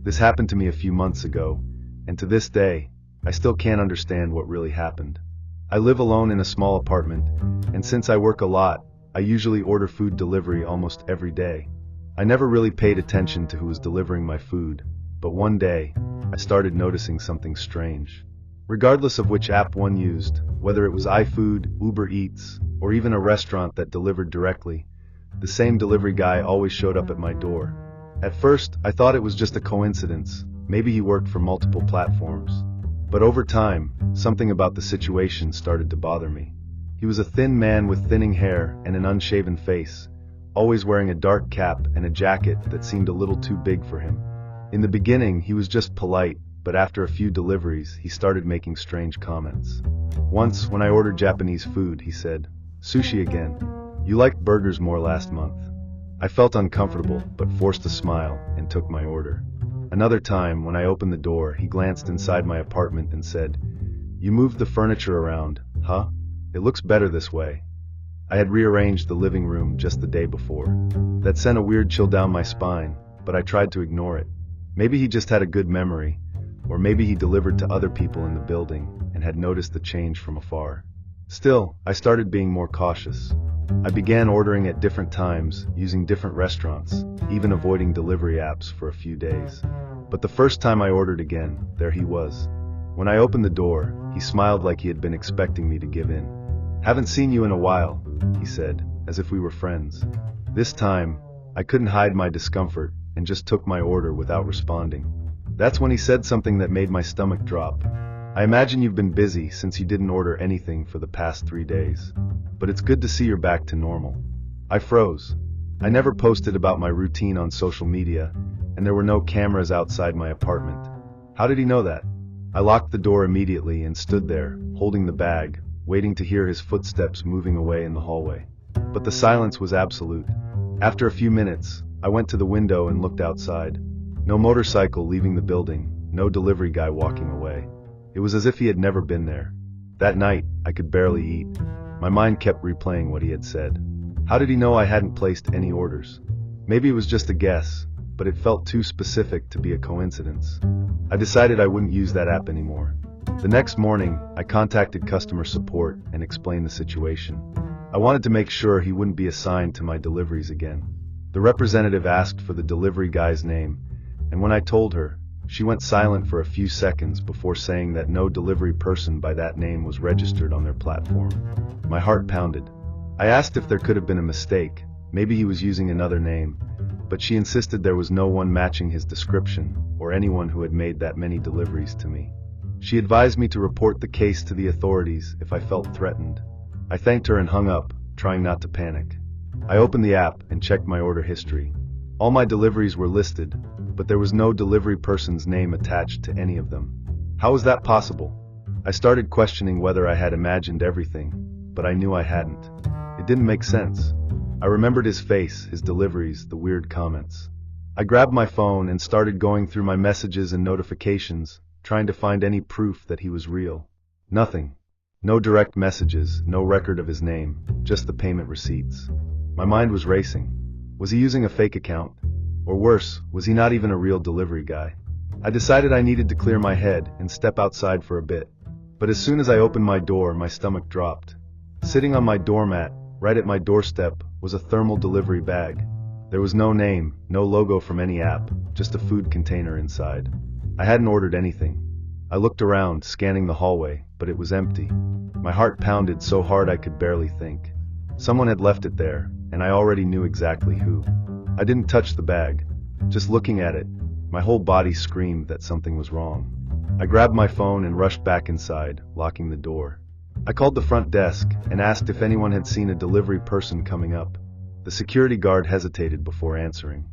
This happened to me a few months ago, and to this day, I still can't understand what really happened. I live alone in a small apartment, and since I work a lot, I usually order food delivery almost every day. I never really paid attention to who was delivering my food, but one day, I started noticing something strange. Regardless of which app one used, whether it was iFood, Uber Eats, or even a restaurant that delivered directly, the same delivery guy always showed up at my door. At first, I thought it was just a coincidence, maybe he worked for multiple platforms. But over time, something about the situation started to bother me. He was a thin man with thinning hair and an unshaven face, always wearing a dark cap and a jacket that seemed a little too big for him. In the beginning, he was just polite, but after a few deliveries, he started making strange comments. Once, when I ordered Japanese food, he said, "Sushi again. You liked burgers more last month." I felt uncomfortable, but forced a smile and took my order. Another time, when I opened the door, he glanced inside my apartment and said, "You moved the furniture around, huh? It looks better this way." I had rearranged the living room just the day before. That sent a weird chill down my spine, but I tried to ignore it. Maybe he just had a good memory, or maybe he delivered to other people in the building and had noticed the change from afar. Still, I started being more cautious. I began ordering at different times, using different restaurants, even avoiding delivery apps for a few days. But the first time I ordered again, there he was. When I opened the door, he smiled like he had been expecting me to give in. "Haven't seen you in a while," he said, as if we were friends. This time, I couldn't hide my discomfort and just took my order without responding. That's when he said something that made my stomach drop. "I imagine you've been busy since you didn't order anything for the past 3 days. But it's good to see you're back to normal." I froze. I never posted about my routine on social media, and there were no cameras outside my apartment. How did he know that? I locked the door immediately and stood there, holding the bag, waiting to hear his footsteps moving away in the hallway. But the silence was absolute. After a few minutes, I went to the window and looked outside. No motorcycle leaving the building, no delivery guy walking away. It was as if he had never been there. That night, I could barely eat. My mind kept replaying what he had said. How did he know I hadn't placed any orders? Maybe it was just a guess, but it felt too specific to be a coincidence. I decided I wouldn't use that app anymore. The next morning, I contacted customer support and explained the situation. I wanted to make sure he wouldn't be assigned to my deliveries again. The representative asked for the delivery guy's name, and when I told her, she went silent for a few seconds before saying that no delivery person by that name was registered on their platform. My heart pounded. I asked if there could have been a mistake, maybe he was using another name, but she insisted there was no one matching his description, or anyone who had made that many deliveries to me. She advised me to report the case to the authorities if I felt threatened. I thanked her and hung up, trying not to panic. I opened the app and checked my order history. All my deliveries were listed, but there was no delivery person's name attached to any of them. How was that possible? I started questioning whether I had imagined everything, but I knew I hadn't. It didn't make sense. I remembered his face, his deliveries, the weird comments. I grabbed my phone and started going through my messages and notifications, trying to find any proof that he was real. Nothing. No direct messages, no record of his name, just the payment receipts. My mind was racing. Was he using a fake account? Or worse, was he not even a real delivery guy? I decided I needed to clear my head and step outside for a bit. But as soon as I opened my door, my stomach dropped. Sitting on my doormat, right at my doorstep, was a thermal delivery bag. There was no name, no logo from any app, just a food container inside. I hadn't ordered anything. I looked around, scanning the hallway, but it was empty. My heart pounded so hard I could barely think. Someone had left it there, and I already knew exactly who. I didn't touch the bag. Just looking at it, my whole body screamed that something was wrong. I grabbed my phone and rushed back inside, locking the door. I called the front desk and asked if anyone had seen a delivery person coming up. The security guard hesitated before answering.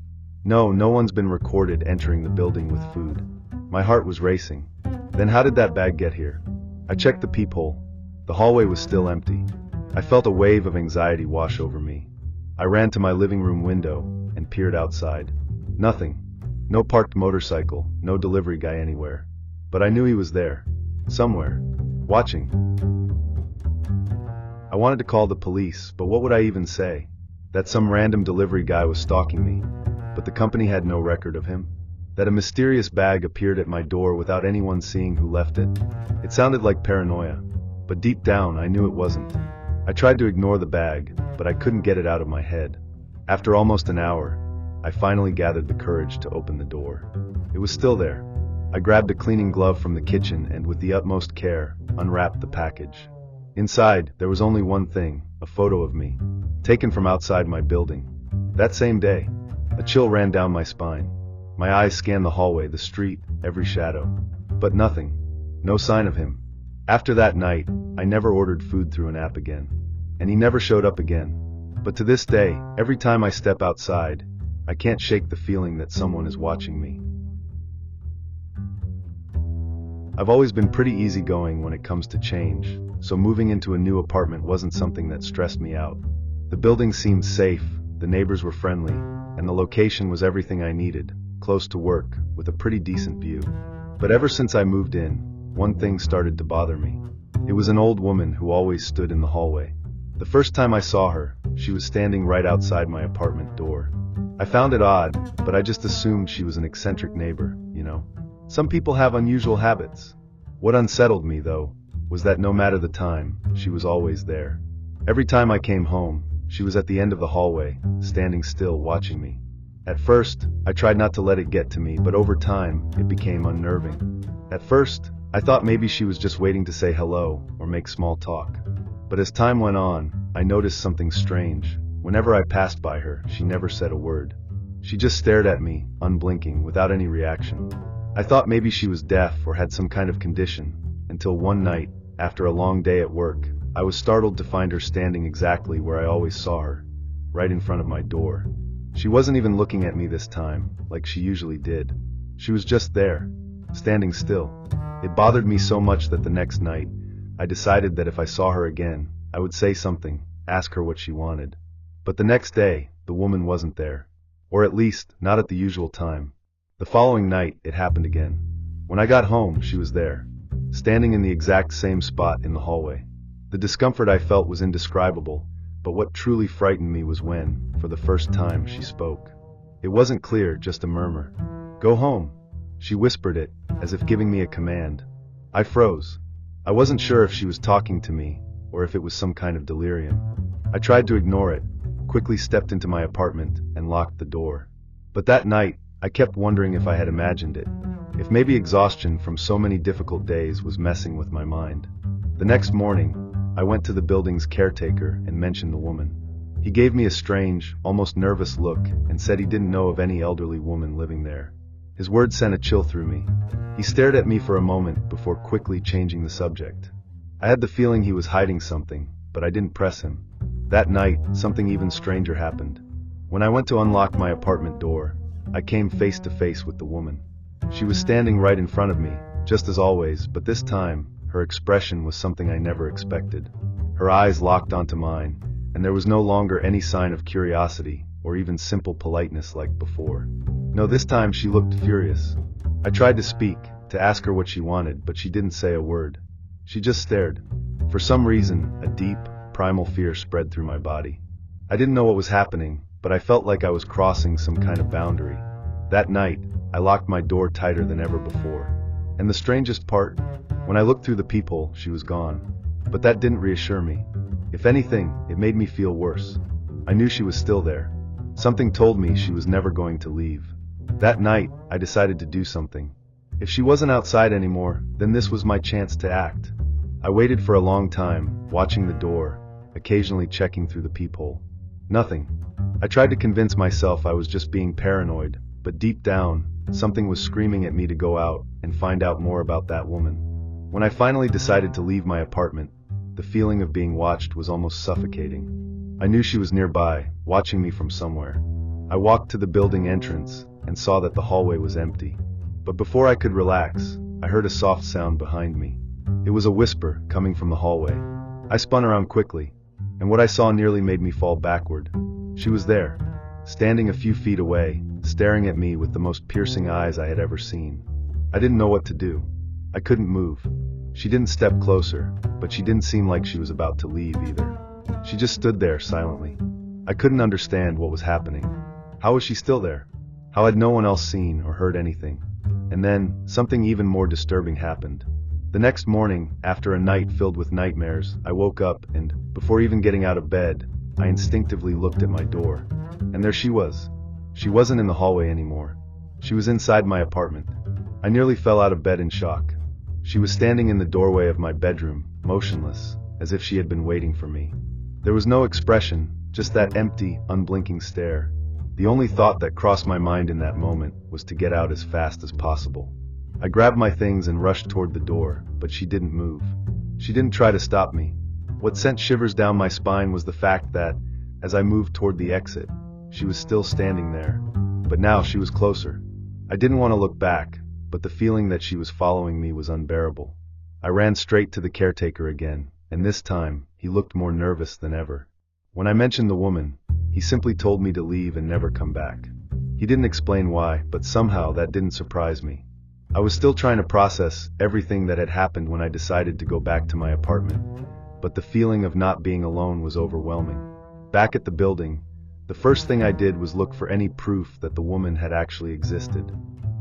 No one's been recorded entering the building with food. My heart was racing. Then how did that bag get here? I checked the peephole. The hallway was still empty. I felt a wave of anxiety wash over me. I ran to my living room window and peered outside. Nothing. No parked motorcycle, no delivery guy anywhere. But I knew he was there. Somewhere. Watching. I wanted to call the police, but what would I even say? That some random delivery guy was stalking me, but the company had no record of him? that a mysterious bag appeared at my door without anyone seeing who left it. It sounded like paranoia, but deep down I knew it wasn't. I tried to ignore the bag, but I couldn't get it out of my head. After almost an hour, I finally gathered the courage to open the door. It was still there. I grabbed a cleaning glove from the kitchen and, with the utmost care, unwrapped the package. Inside, there was only one thing, a photo of me, taken from outside my building. That same day, a chill ran down my spine. My eyes scanned the hallway, the street, every shadow. But nothing. No sign of him. After that night, I never ordered food through an app again. And he never showed up again. But to this day, every time I step outside, I can't shake the feeling that someone is watching me. I've always been pretty easygoing when it comes to change, so moving into a new apartment wasn't something that stressed me out. The building seemed safe, the neighbors were friendly, and the location was everything I needed, close to work, with a pretty decent view. But ever since I moved in, one thing started to bother me. It was an old woman who always stood in the hallway. The first time I saw her, she was standing right outside my apartment door. I found it odd, but I just assumed she was an eccentric neighbor, you know. Some people have unusual habits. What unsettled me, though, was that no matter the time, she was always there. Every time I came home, she was at the end of the hallway, standing still, watching me. At first, I tried not to let it get to me, but over time, it became unnerving. At first, I thought maybe she was just waiting to say hello or make small talk. But as time went on, I noticed something strange. Whenever I passed by her, she never said a word. She just stared at me, unblinking, without any reaction. I thought maybe she was deaf or had some kind of condition, until one night, after a long day at work, I was startled to find her standing exactly where I always saw her, right in front of my door. She wasn't even looking at me this time, like she usually did. She was just there, standing still. It bothered me so much that the next night, I decided that if I saw her again, I would say something, ask her what she wanted. But the next day, the woman wasn't there. Or at least, not at the usual time. The following night, it happened again. When I got home, she was there, standing in the exact same spot in the hallway. The discomfort I felt was indescribable, but what truly frightened me was when, for the first time, she spoke. It wasn't clear, just a murmur. "Go home." She whispered it, as if giving me a command. I froze. I wasn't sure if she was talking to me, or if it was some kind of delirium. I tried to ignore it, quickly stepped into my apartment, and locked the door. But that night, I kept wondering if I had imagined it, if maybe exhaustion from so many difficult days was messing with my mind. The next morning, I went to the building's caretaker and mentioned the woman. He gave me a strange, almost nervous look and said he didn't know of any elderly woman living there. His words sent a chill through me. He stared at me for a moment before quickly changing the subject. I had the feeling he was hiding something, but I didn't press him. That night, something even stranger happened. When I went to unlock my apartment door, I came face to face with the woman. She was standing right in front of me, just as always, but this time, her expression was something I never expected. Her eyes locked onto mine, and there was no longer any sign of curiosity, or even simple politeness like before. No, this time she looked furious. I tried to speak, to ask her what she wanted, but she didn't say a word. She just stared. For some reason, a deep, primal fear spread through my body. I didn't know what was happening, but I felt like I was crossing some kind of boundary. That night, I locked my door tighter than ever before. And the strangest part, when I looked through the peephole, she was gone. But that didn't reassure me. If anything, it made me feel worse. I knew she was still there. Something told me she was never going to leave. That night, I decided to do something. If she wasn't outside anymore, then this was my chance to act. I waited for a long time, watching the door, occasionally checking through the peephole. Nothing. I tried to convince myself I was just being paranoid, but deep down, something was screaming at me to go out and find out more about that woman. When I finally decided to leave my apartment, the feeling of being watched was almost suffocating. I knew she was nearby, watching me from somewhere. I walked to the building entrance and saw that the hallway was empty. But before I could relax, I heard a soft sound behind me. It was a whisper coming from the hallway. I spun around quickly, and what I saw nearly made me fall backward. She was there, standing a few feet away, staring at me with the most piercing eyes I had ever seen. I didn't know what to do. I couldn't move. She didn't step closer, but she didn't seem like she was about to leave either. She just stood there silently. I couldn't understand what was happening. How was she still there? How had no one else seen or heard anything? And then, something even more disturbing happened. The next morning, after a night filled with nightmares, I woke up and, before even getting out of bed, I instinctively looked at my door. And there she was. She wasn't in the hallway anymore. She was inside my apartment. I nearly fell out of bed in shock. She was standing in the doorway of my bedroom, motionless, as if she had been waiting for me. There was no expression, just that empty, unblinking stare. The only thought that crossed my mind in that moment was to get out as fast as possible. I grabbed my things and rushed toward the door, but she didn't move. She didn't try to stop me. What sent shivers down my spine was the fact that, as I moved toward the exit, she was still standing there. But now she was closer. I didn't want to look back, but the feeling that she was following me was unbearable. I ran straight to the caretaker again, and this time, he looked more nervous than ever. When I mentioned the woman, he simply told me to leave and never come back. He didn't explain why, but somehow that didn't surprise me. I was still trying to process everything that had happened when I decided to go back to my apartment, but the feeling of not being alone was overwhelming. Back at the building, the first thing I did was look for any proof that the woman had actually existed.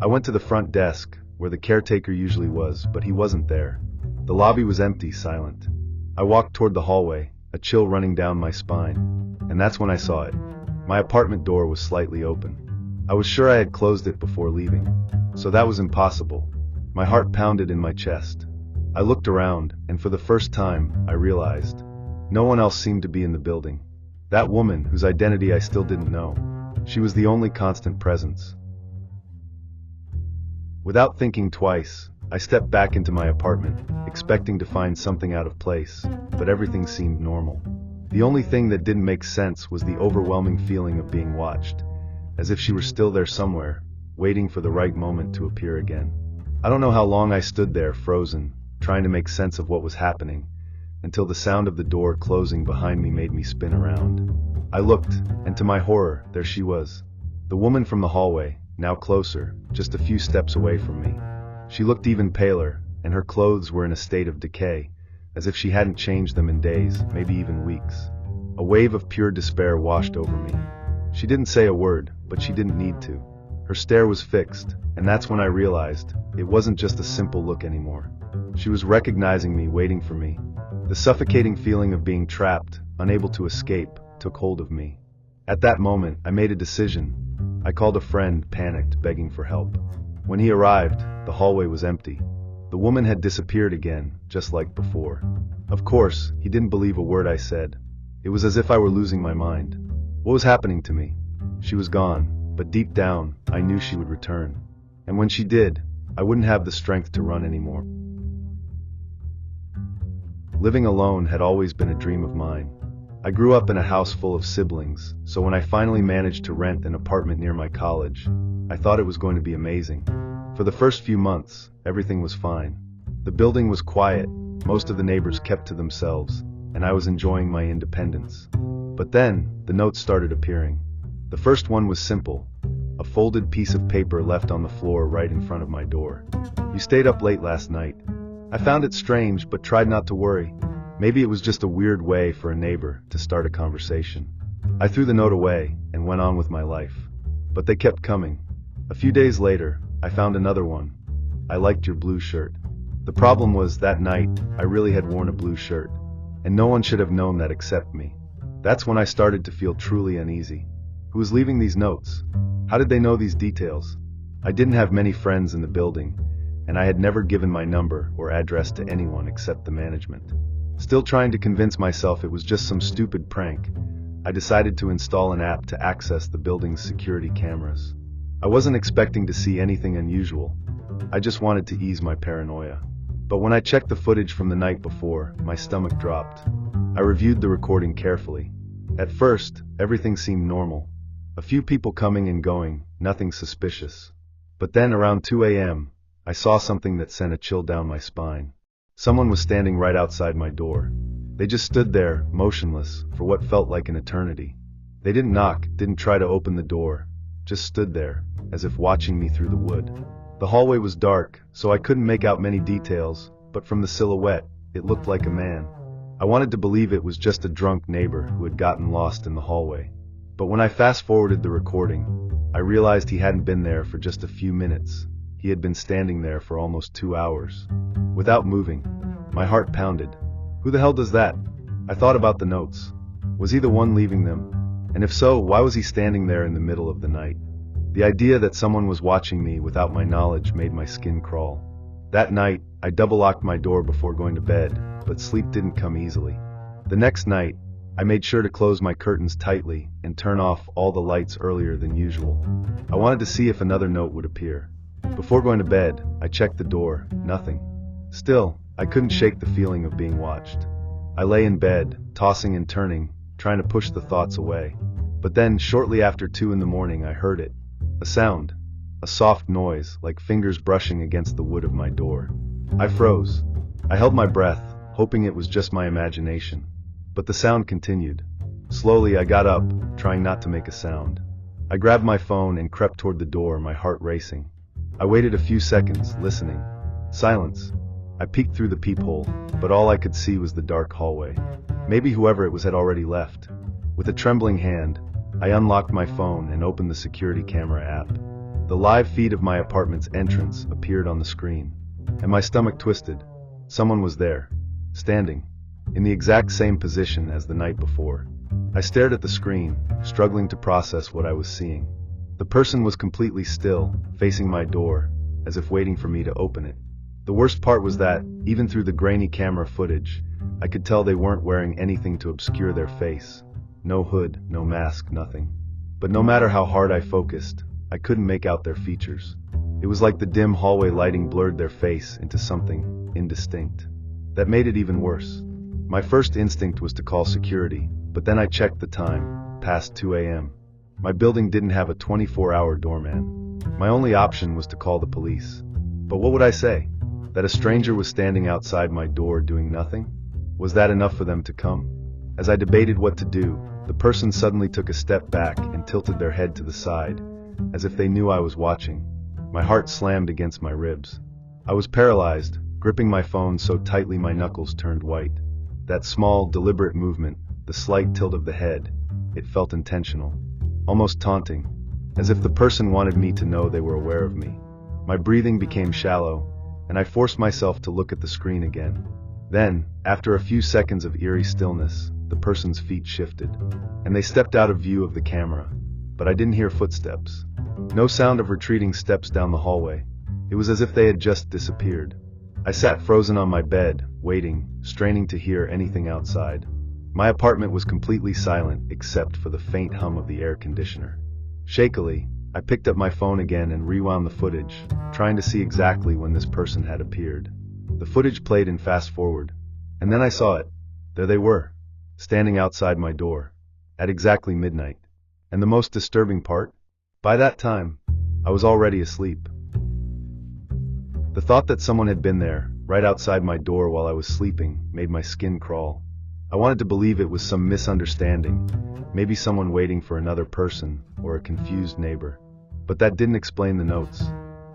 I went to the front desk, where the caretaker usually was, but he wasn't there. The lobby was empty, silent. I walked toward the hallway, a chill running down my spine, and that's when I saw it. My apartment door was slightly open. I was sure I had closed it before leaving, so that was impossible. My heart pounded in my chest. I looked around, and for the first time, I realized no one else seemed to be in the building. That woman, whose identity I still didn't know, she was the only constant presence. Without thinking twice, I stepped back into my apartment, expecting to find something out of place, but everything seemed normal. The only thing that didn't make sense was the overwhelming feeling of being watched, as if she were still there somewhere, waiting for the right moment to appear again. I don't know how long I stood there, frozen, trying to make sense of what was happening, until the sound of the door closing behind me made me spin around. I looked, and to my horror, there she was. The woman from the hallway, now closer, just a few steps away from me. She looked even paler, and her clothes were in a state of decay, as if she hadn't changed them in days, maybe even weeks. A wave of pure despair washed over me. She didn't say a word, but she didn't need to. Her stare was fixed, and that's when I realized it wasn't just a simple look anymore. She was recognizing me, waiting for me. The suffocating feeling of being trapped, unable to escape, took hold of me. At that moment, I made a decision. I called a friend, panicked, begging for help. When he arrived, the hallway was empty. The woman had disappeared again, just like before. Of course, he didn't believe a word I said. It was as if I were losing my mind. What was happening to me? She was gone, but deep down, I knew she would return. And when she did, I wouldn't have the strength to run anymore. Living alone had always been a dream of mine. I grew up in a house full of siblings, so when I finally managed to rent an apartment near my college, I thought it was going to be amazing. For the first few months, everything was fine. The building was quiet, most of the neighbors kept to themselves, and I was enjoying my independence. But then, the notes started appearing. The first one was simple, a folded piece of paper left on the floor right in front of my door. "You stayed up late last night." I found it strange, but tried not to worry. Maybe it was just a weird way for a neighbor to start a conversation. I threw the note away and went on with my life. But they kept coming. A few days later, I found another one. "I liked your blue shirt." The problem was, that night, I really had worn a blue shirt, and no one should have known that except me. That's when I started to feel truly uneasy. Who was leaving these notes? How did they know these details? I didn't have many friends in the building, and I had never given my number or address to anyone except the management. Still trying to convince myself it was just some stupid prank, I decided to install an app to access the building's security cameras. I wasn't expecting to see anything unusual. I just wanted to ease my paranoia. But when I checked the footage from the night before, my stomach dropped. I reviewed the recording carefully. At first, everything seemed normal. A few people coming and going, nothing suspicious. But then around 2 a.m., I saw something that sent a chill down my spine. Someone was standing right outside my door. They just stood there, motionless, for what felt like an eternity. They didn't knock, didn't try to open the door, just stood there, as if watching me through the wood. The hallway was dark, so I couldn't make out many details, but from the silhouette, it looked like a man. I wanted to believe it was just a drunk neighbor who had gotten lost in the hallway. But when I fast-forwarded the recording, I realized he hadn't been there for just a few minutes. He had been standing there for almost 2 hours. Without moving, my heart pounded. Who the hell does that? I thought about the notes. Was he the one leaving them? And if so, why was he standing there in the middle of the night? The idea that someone was watching me without my knowledge made my skin crawl. That night, I double-locked my door before going to bed, but sleep didn't come easily. The next night, I made sure to close my curtains tightly and turn off all the lights earlier than usual. I wanted to see if another note would appear. Before going to bed, I checked the door, nothing. Still, I couldn't shake the feeling of being watched. I lay in bed, tossing and turning, trying to push the thoughts away. But then, shortly after 2 in the morning, I heard it. A sound. A soft noise, like fingers brushing against the wood of my door. I froze. I held my breath, hoping it was just my imagination. But the sound continued. Slowly, I got up, trying not to make a sound. I grabbed my phone and crept toward the door, my heart racing. I waited a few seconds, listening. Silence. I peeked through the peephole, but all I could see was the dark hallway. Maybe whoever it was had already left. With a trembling hand, I unlocked my phone and opened the security camera app. The live feed of my apartment's entrance appeared on the screen, and my stomach twisted. Someone was there, standing, in the exact same position as the night before. I stared at the screen, struggling to process what I was seeing. The person was completely still, facing my door, as if waiting for me to open it. The worst part was that, even through the grainy camera footage, I could tell they weren't wearing anything to obscure their face. No hood, no mask, nothing. But no matter how hard I focused, I couldn't make out their features. It was like the dim hallway lighting blurred their face into something indistinct. That made it even worse. My first instinct was to call security, but then I checked the time, past 2 a.m. My building didn't have a 24-hour doorman. My only option was to call the police. But what would I say? That a stranger was standing outside my door doing nothing? Was that enough for them to come? As I debated what to do, the person suddenly took a step back and tilted their head to the side, as if they knew I was watching. My heart slammed against my ribs. I was paralyzed, gripping my phone so tightly my knuckles turned white. That small, deliberate movement, the slight tilt of the head, it felt intentional, almost taunting, as if the person wanted me to know they were aware of me. My breathing became shallow, and I forced myself to look at the screen again. Then, after a few seconds of eerie stillness, the person's feet shifted, and they stepped out of view of the camera. But I didn't hear footsteps. No sound of retreating steps down the hallway. It was as if they had just disappeared. I sat frozen on my bed, waiting, straining to hear anything outside. My apartment was completely silent except for the faint hum of the air conditioner. Shakily, I picked up my phone again and rewound the footage, trying to see exactly when this person had appeared. The footage played in fast forward, and then I saw it. There they were, standing outside my door, at exactly midnight. And the most disturbing part? By that time, I was already asleep. The thought that someone had been there, right outside my door while I was sleeping, made my skin crawl. I wanted to believe it was some misunderstanding, maybe someone waiting for another person, or a confused neighbor. But that didn't explain the notes,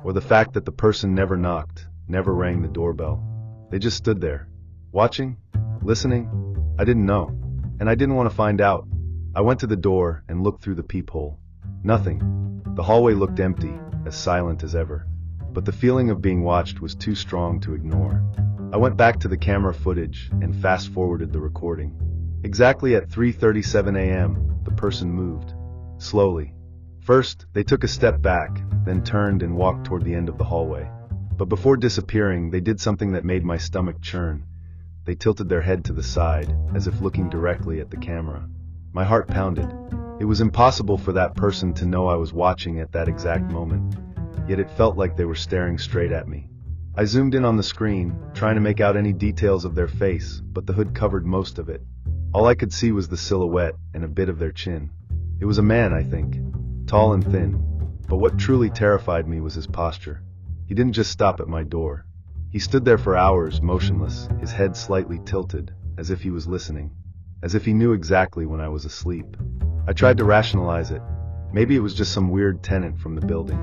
or the fact that the person never knocked, never rang the doorbell. They just stood there, watching, listening. I didn't know, and I didn't want to find out. I went to the door and looked through the peephole. Nothing. The hallway looked empty, as silent as ever. But the feeling of being watched was too strong to ignore. I went back to the camera footage and fast-forwarded the recording. Exactly at 3:37 a.m., the person moved. Slowly. First, they took a step back, then turned and walked toward the end of the hallway. But before disappearing, they did something that made my stomach churn. They tilted their head to the side, as if looking directly at the camera. My heart pounded. It was impossible for that person to know I was watching at that exact moment, yet it felt like they were staring straight at me. I zoomed in on the screen, trying to make out any details of their face, but the hood covered most of it. All I could see was the silhouette and a bit of their chin. It was a man, I think, tall and thin, but what truly terrified me was his posture. He didn't just stop at my door. He stood there for hours, motionless, his head slightly tilted, as if he was listening, as if he knew exactly when I was asleep. I tried to rationalize it. Maybe it was just some weird tenant from the building,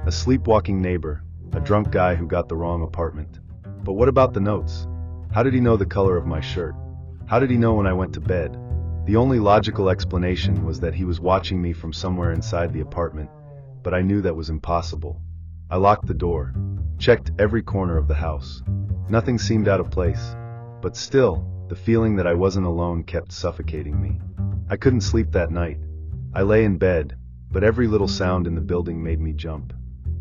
a sleepwalking neighbor, a drunk guy who got the wrong apartment. But what about the notes? How did he know the color of my shirt? How did he know when I went to bed? The only logical explanation was that he was watching me from somewhere inside the apartment, but I knew that was impossible. I locked the door, checked every corner of the house. Nothing seemed out of place, but still, the feeling that I wasn't alone kept suffocating me. I couldn't sleep that night. I lay in bed, but every little sound in the building made me jump.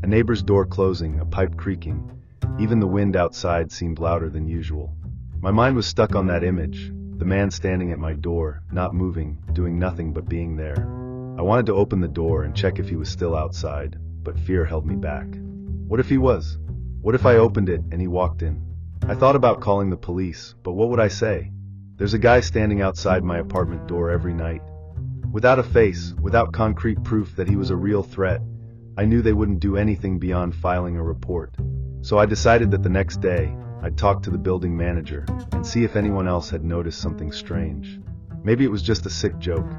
A neighbor's door closing, a pipe creaking. Even the wind outside seemed louder than usual. My mind was stuck on that image, the man standing at my door, not moving, doing nothing but being there. I wanted to open the door and check if he was still outside, but fear held me back. What if he was? What if I opened it and he walked in? I thought about calling the police, but what would I say? There's a guy standing outside my apartment door every night. Without a face, without concrete proof that he was a real threat, I knew they wouldn't do anything beyond filing a report. So I decided that the next day, I'd talk to the building manager and see if anyone else had noticed something strange. Maybe it was just a sick joke.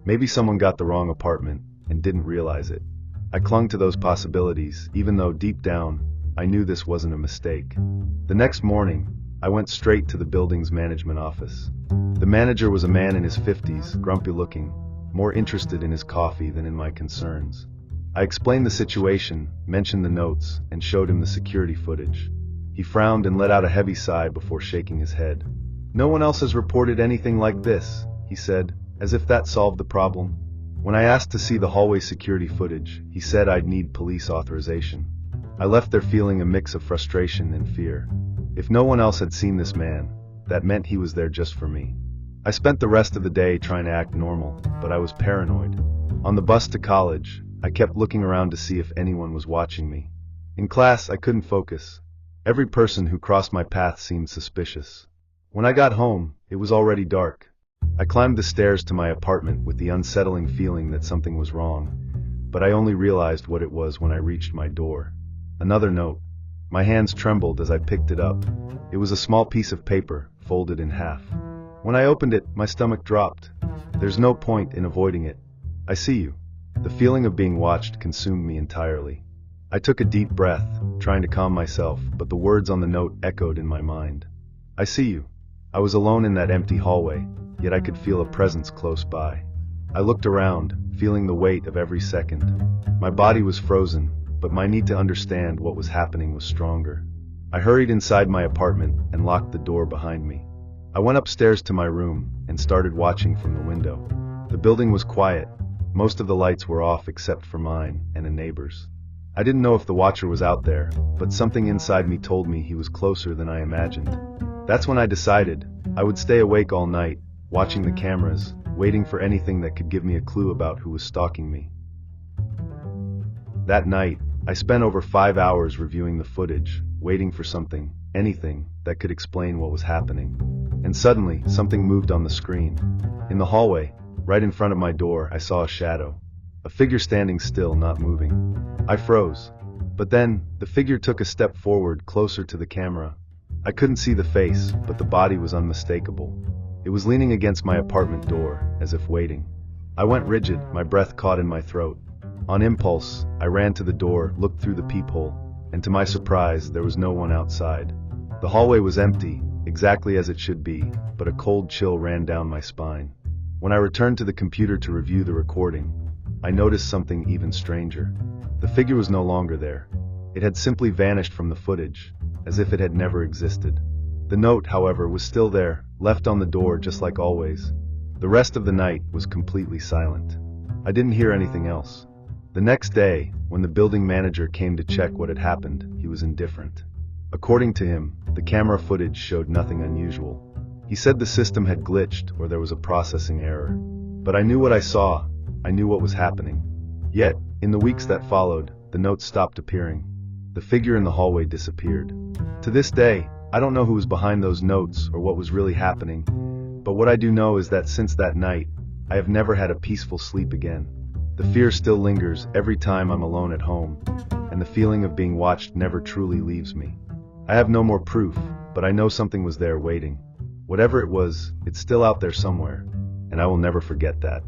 Maybe someone got the wrong apartment and didn't realize it. I clung to those possibilities, even though deep down, I knew this wasn't a mistake. The next morning, I went straight to the building's management office. The manager was a man in his 50s, grumpy looking, more interested in his coffee than in my concerns. I explained the situation, mentioned the notes, and showed him the security footage. He frowned and let out a heavy sigh before shaking his head. "No one else has reported anything like this," he said, as if that solved the problem. When I asked to see the hallway security footage, he said I'd need police authorization. I left there feeling a mix of frustration and fear. If no one else had seen this man, that meant he was there just for me. I spent the rest of the day trying to act normal, but I was paranoid. On the bus to college, I kept looking around to see if anyone was watching me. In class, I couldn't focus. Every person who crossed my path seemed suspicious. When I got home, it was already dark. I climbed the stairs to my apartment with the unsettling feeling that something was wrong, but I only realized what it was when I reached my door. Another note. My hands trembled as I picked it up. It was a small piece of paper, folded in half. When I opened it, my stomach dropped. There's no point in avoiding it. I see you. The feeling of being watched consumed me entirely. I took a deep breath, trying to calm myself, but the words on the note echoed in my mind. I see you. I was alone in that empty hallway, yet I could feel a presence close by. I looked around, feeling the weight of every second. My body was frozen, but my need to understand what was happening was stronger. I hurried inside my apartment and locked the door behind me. I went upstairs to my room and started watching from the window. The building was quiet. Most of the lights were off except for mine and a neighbor's. I didn't know if the watcher was out there, but something inside me told me he was closer than I imagined. That's when I decided I would stay awake all night, watching the cameras, waiting for anything that could give me a clue about who was stalking me. That night, I spent over 5 hours reviewing the footage, waiting for something, anything, that could explain what was happening. And suddenly, something moved on the screen. In the hallway, right in front of my door, I saw a shadow. A figure standing still, not moving. I froze. But then, the figure took a step forward, closer to the camera. I couldn't see the face, but the body was unmistakable. It was leaning against my apartment door, as if waiting. I went rigid, my breath caught in my throat. On impulse, I ran to the door, looked through the peephole, and to my surprise, there was no one outside. The hallway was empty, exactly as it should be, but a cold chill ran down my spine. When I returned to the computer to review the recording, I noticed something even stranger. The figure was no longer there. It had simply vanished from the footage, as if it had never existed. The note, however, was still there, left on the door just like always. The rest of the night was completely silent. I didn't hear anything else. The next day, when the building manager came to check what had happened, he was indifferent. According to him, the camera footage showed nothing unusual. He said the system had glitched or there was a processing error. But I knew what I saw. I knew what was happening. Yet, in the weeks that followed, the notes stopped appearing. The figure in the hallway disappeared. To this day, I don't know who was behind those notes or what was really happening, but what I do know is that since that night, I have never had a peaceful sleep again. The fear still lingers every time I'm alone at home, and the feeling of being watched never truly leaves me. I have no more proof, but I know something was there waiting. Whatever it was, it's still out there somewhere, and I will never forget that.